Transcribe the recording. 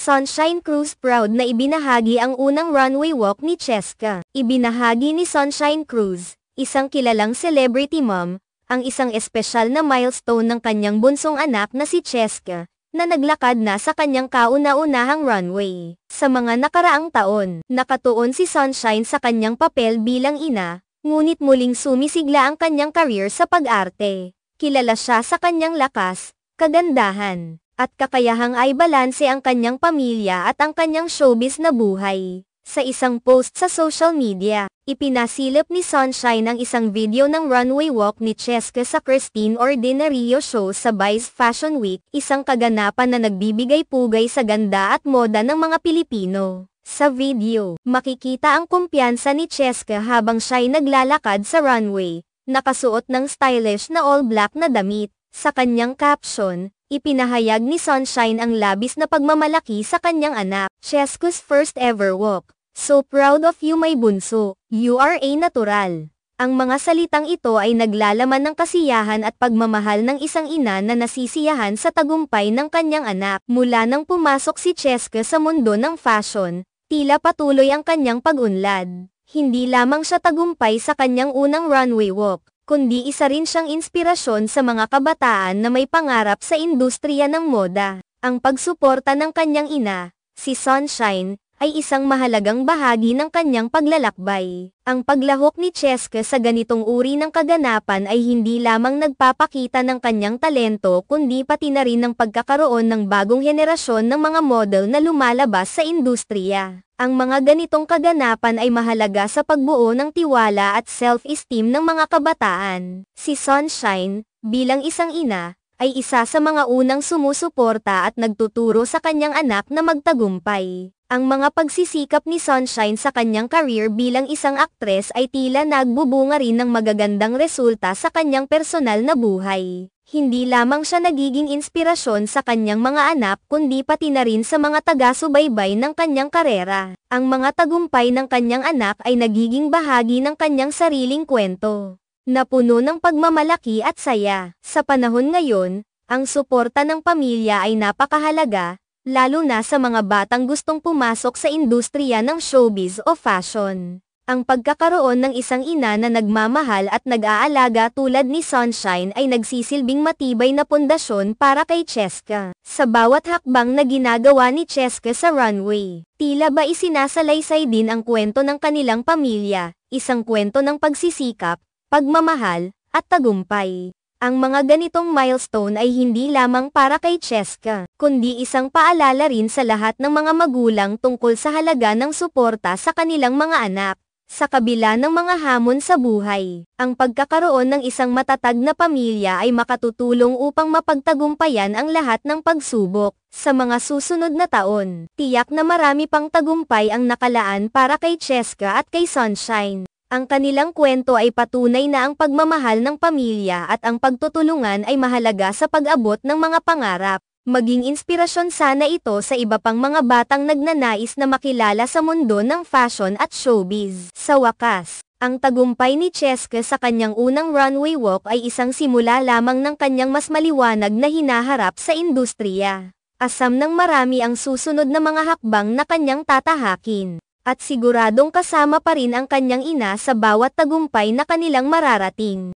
Sunshine Cruz proud na ibinahagi ang unang runway walk ni Cheska. Ibinahagi ni Sunshine Cruz, isang kilalang celebrity mom, ang isang espesyal na milestone ng kanyang bunsong anak na si Cheska, na naglakad na sa kanyang kauna-unahang runway. Sa mga nakaraang taon, nakatuon si Sunshine sa kanyang papel bilang ina, ngunit muling sumisigla ang kanyang career sa pag-arte. Kilala siya sa kanyang lakas, kagandahan, at kakayahang ay balanse ang kanyang pamilya at ang kanyang showbiz na buhay. Sa isang post sa social media, ipinasilip ni Sunshine ang isang video ng runway walk ni Cheska sa Christine Ordinario show sa Vice Fashion Week, isang kaganapan na nagbibigay pugay sa ganda at moda ng mga Pilipino. Sa video, makikita ang kumpiyansa ni Cheska habang siya'y naglalakad sa runway, nakasuot ng stylish na all-black na damit. Sa kanyang caption, ipinahayag ni Sunshine ang labis na pagmamalaki sa kanyang anak. Cheska's first ever walk. So proud of you my bunso, you are a natural. Ang mga salitang ito ay naglalaman ng kasiyahan at pagmamahal ng isang ina na nasisiyahan sa tagumpay ng kanyang anak. Mula nang pumasok si Cheska sa mundo ng fashion, tila patuloy ang kanyang pag-unlad. Hindi lamang siya tagumpay sa kanyang unang runway walk, kundi isa rin siyang inspirasyon sa mga kabataan na may pangarap sa industriya ng moda. Ang pagsuporta ng kanyang ina, si Sunshine, ay isang mahalagang bahagi ng kanyang paglalakbay. Ang paglahok ni Cheska sa ganitong uri ng kaganapan ay hindi lamang nagpapakita ng kanyang talento kundi pati na rin ng pagkakaroon ng bagong henerasyon ng mga model na lumalabas sa industriya. Ang mga ganitong kaganapan ay mahalaga sa pagbuo ng tiwala at self-esteem ng mga kabataan. Si Sunshine, bilang isang ina, ay isa sa mga unang sumusuporta at nagtuturo sa kanyang anak na magtagumpay. Ang mga pagsisikap ni Sunshine sa kanyang career bilang isang aktres ay tila nagbubunga rin ng magagandang resulta sa kanyang personal na buhay. Hindi lamang siya nagiging inspirasyon sa kanyang mga anak kundi pati na rin sa mga taga-subaybay ng kanyang karera. Ang mga tagumpay ng kanyang anak ay nagiging bahagi ng kanyang sariling kwento, na puno ng pagmamalaki at saya. Sa panahon ngayon, ang suporta ng pamilya ay napakahalaga, lalo na sa mga batang gustong pumasok sa industriya ng showbiz o fashion. Ang pagkakaroon ng isang ina na nagmamahal at nag-aalaga tulad ni Sunshine ay nagsisilbing matibay na pundasyon para kay Cheska. Sa bawat hakbang na ginagawa ni Cheska sa runway, tila ba isinasalaysay din ang kwento ng kanilang pamilya, isang kwento ng pagsisikap, pagmamahal, at tagumpay. Ang mga ganitong milestone ay hindi lamang para kay Cheska, kundi isang paalala rin sa lahat ng mga magulang tungkol sa halaga ng suporta sa kanilang mga anak. Sa kabila ng mga hamon sa buhay, ang pagkakaroon ng isang matatag na pamilya ay makatutulong upang mapagtagumpayan ang lahat ng pagsubok. Sa mga susunod na taon, tiyak na marami pang tagumpay ang nakalaan para kay Cheska at kay Sunshine. Ang kanilang kwento ay patunay na ang pagmamahal ng pamilya at ang pagtutulungan ay mahalaga sa pag-abot ng mga pangarap. Maging inspirasyon sana ito sa iba pang mga batang nagnanais na makilala sa mundo ng fashion at showbiz. Sa wakas, ang tagumpay ni Cheska sa kanyang unang runway walk ay isang simula lamang ng kanyang mas maliwanag na hinaharap sa industriya. Asam ng marami ang susunod na mga hakbang na kanyang tatahakin. At siguradong kasama pa rin ang kanyang ina sa bawat tagumpay na kanilang mararating.